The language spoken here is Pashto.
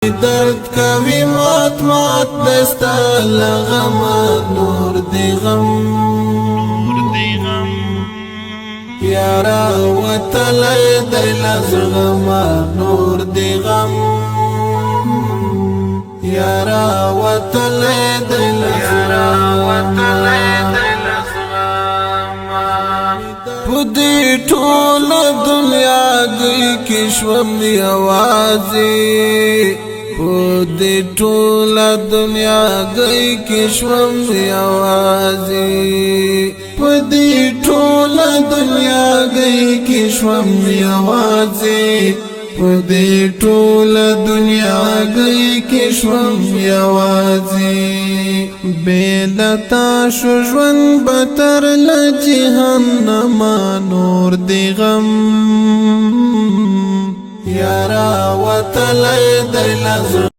درد کوي مات مات دستا لغم نور دی غم یارا وتلی دی لزغم نور دی غم یارا وتلی دی لزغم پدی ټول دنیا گئی کشوم یوازی پدی ټول دنیا گئی کشوم یوازی پدی ټول دنیا گئی کشوم یوازی پدی ټول دنیا گئی کشوم یوازی بیلتا شجون بتر لجهنم نور دی غم یارا وتلی دی لزغم